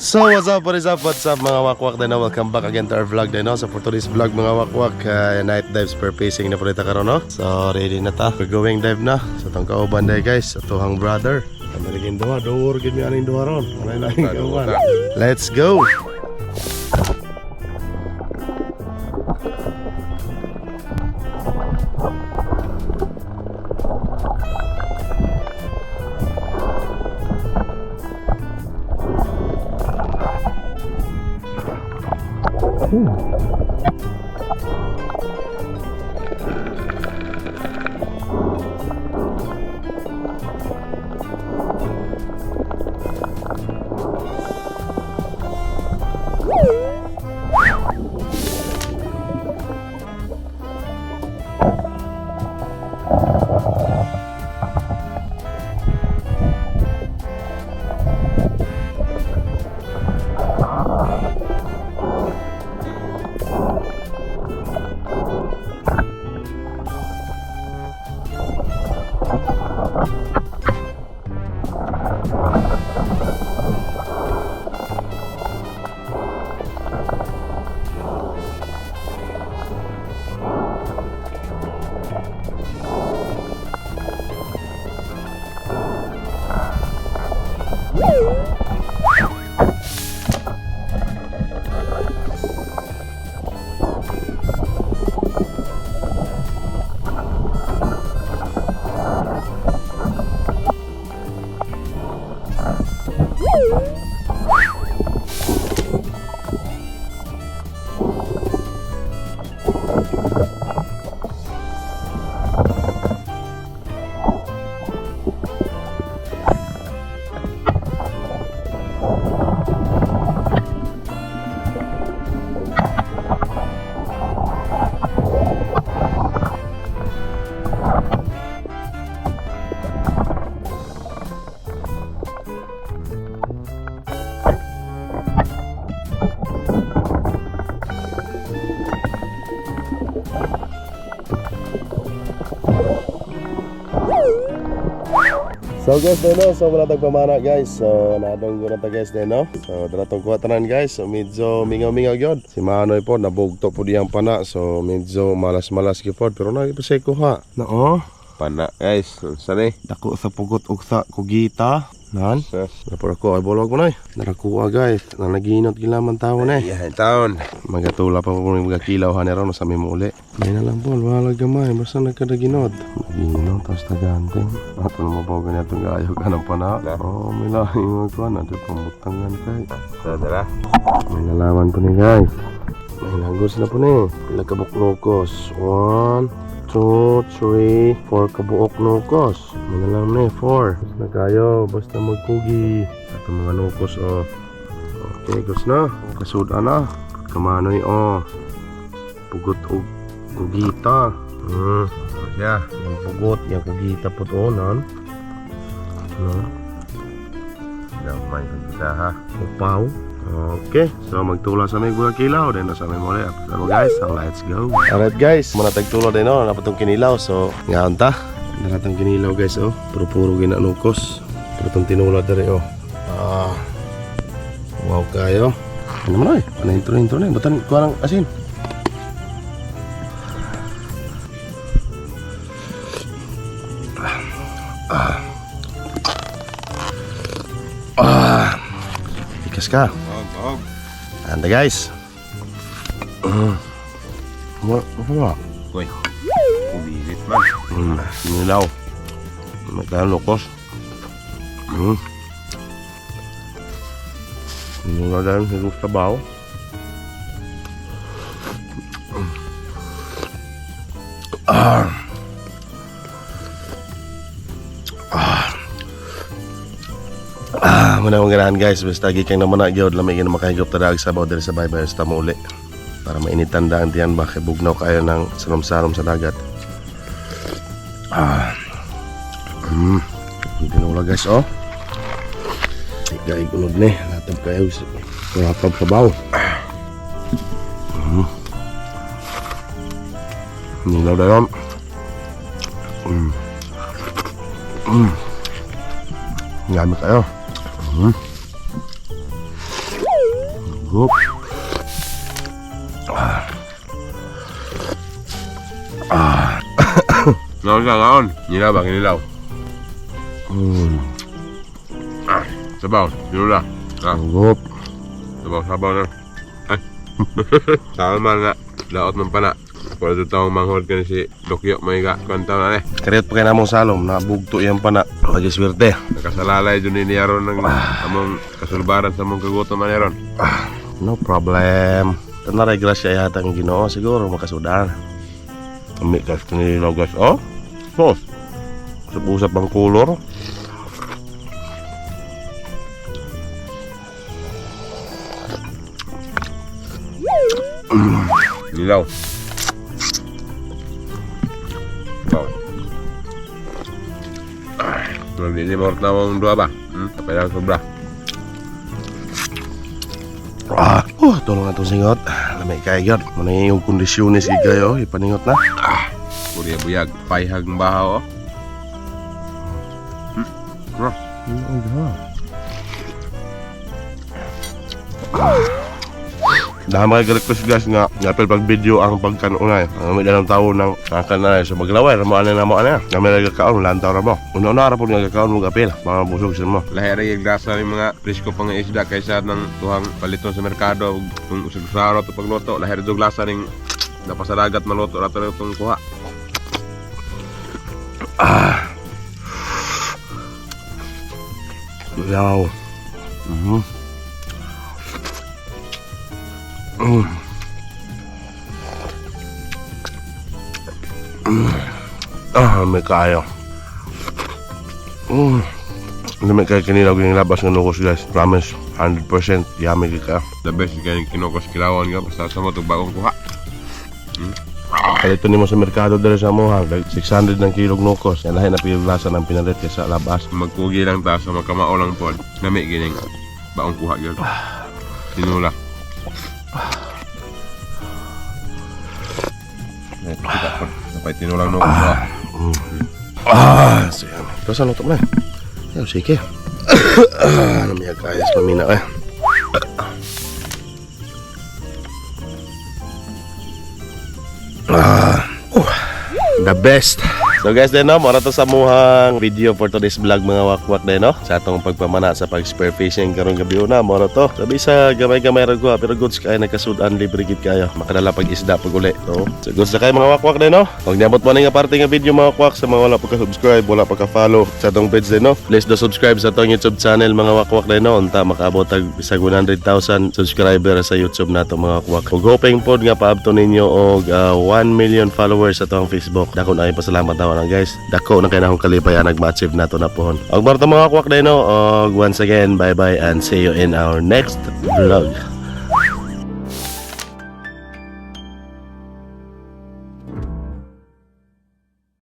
So what's up, what is up, what's up mga wakwak din, welcome back again to our vlog din, no? So for today's vlog mga wakwak, night dives per pacing na po dito karon, no? So ready na ta, we're going dive na. So itong kauban day guys, ito hang brother. Kamarigin duha, door gid mi aning duha ron. Let's go. So guys, no, so wala tayong pamana guys. So nadong ko na ta guys no. So daratong kuha tanan guys. So medyo mingaw-mingaw gyud. Si Manoy po nabugto po diyang pana. So medyo malas-malas gyud pero nagipasay ko ha. No. Pana guys, sani Dako sa pugot ug sa kugita. Nan. Napor ko ay bolog mo nay. Narakuha guys. Nang naginot gilaman tawo na. yan taon. Magatula pa po mga kilaw hanero sa mi muli. May na lang po, wala gamay, basta nagkadaginod. Naginod, tapos taganteng. At ano mabawagan niya itong gayo ka ng pana. Oo, may lahing magkuhan, natin pamutangan kay. Sadara. May nalaman po ni guys. May nagos na po ni. Pila kabuok nukos. 1, 2, 3, 4 kabuok nukos. May nalaman ni 4. Basta na kayo, basta magkugi. At ang mga nukos, oh. Okay, gos na. Kasuda na. Kamanoy, oh. Pugot og kugita. Ya, Yung pugot, yung kugita po to, nan. damay ko kita ha. Upaw. Okay, so magtula sa may buha kilaw. Then nasa may muli. So guys, let's go. Alright guys, muna tagtula din no. Napatong kinilaw. So, nga anta. Naratang kinilaw guys, oh. Puro-puro ginanukos. Pero itong tinula dari, oh. Wow kayo. Ano naman ay? Panahintro-hintro na. Batan ko ng asin. Tikas ka. Og. Anda guys. Apa? Koy. Umilit man. Kinilaw. Magkano lukos. Mula dahil hirup sa baw. Muna mong ganahan guys. Basta gikang naman na gyud lamig na makahigop tadag sa baw dahil sa baybay sa muli. Para mainitan daan tiyan ba kay bugnaw kayo ng salom-salom sa dagat. Tinula guys, oh. Gaig unod ni, latab kayo sa latab sa baw. Nilaw na yun. Gamit tayo. Whoop. Ngaon ka, ngaon. Nilaw ba? Kinilaw. Sabaw. Sinula. Whoop. Sabaw na. Ay. Sama na. Laot ng pana. Pwede ito taong manghod ka ni si Dokyo. May kanta na Karyat pa kayo namong salom, nabugto yan pa na. Pag-iswerte. Nakasalalay dun ni Yaron ng among kasulbaran sa among kagutom na Yaron. No problem. Tanaray grasya yata ang Ginoo, siguro makasudan. Kami kas ni Logas, oh? Sos. Usap-usap ang kulor. Nilaw. Wow. Nagdidimort na mong dua ba? Kapay lang sobra. Tulong na itong singot. Lamay kayo. Manay yung kondisyon ni si kayo. Ipaningot na. Puriya buyag. Payhag ng bahaw, oh. Dahil mga request guys nga napil pag video ang pagkanunay. Ang may dalang tao ng kananay. So maglaway, ramuan na mo ano. Nga may nagkakaon, lantaw ra mo. Una-una ra po nagkakaon mo kapil. Mga busog sa mo. Lahira yung grasa ng mga presko pang isda kaysa ng tuhang paliton sa merkado. Kung usag-usaro ito pagluto, lahira yung grasa ng napasadagat maluto rato rin itong kuha. Yaw. May kayo. May kayo kanina ko yung labas ng nukos guys. Promise, 100% yummy ka. The best yung kinukos kilawan ka basta sa mo itong bagong kuha. Kalito ni mo sa merkado dali sa Mohang, 600 ng kilog nukos. Yan lahat na pilulasan ng pinalit kaysa labas. Magpugi lang ta sa magkamao lang po. Nami gining baong kuha gyud. Tinula. Kita pa sampai tinulang no. Sige. Terus ano to na? Yo, sige. Namiyag kaya sa pamina eh. The best. So guys, then no, mara to sa muhang video for today's vlog mga wakwak din no. Sa atong pagpamana sa pag spear fishing karong gabi una, mara to. Sabi sa gamay-gamay ra ko, pero goods kay nakasudan libre gid kayo. Makadala pag isda pag uli, no. So goods na kay mga wakwak din no. Kung niabot mo na nga parte nga video mga wakwak sa mga wala pa ka-subscribe, wala pa ka-follow sa atong page din no. Please do subscribe sa atong YouTube channel mga wakwak din no. Unta makaabot tag sa 100,000 subscriber sa YouTube nato mga wakwak. Ug hoping pod nga paabto ninyo og 1 million followers sa atong Facebook. Dako na ay pasalamat na guys. Dako na kay na akong kalipay nag-ma-achieve nato na pohon. Og marto mga wakwak din no. Og once again, bye bye and see you in our next vlog.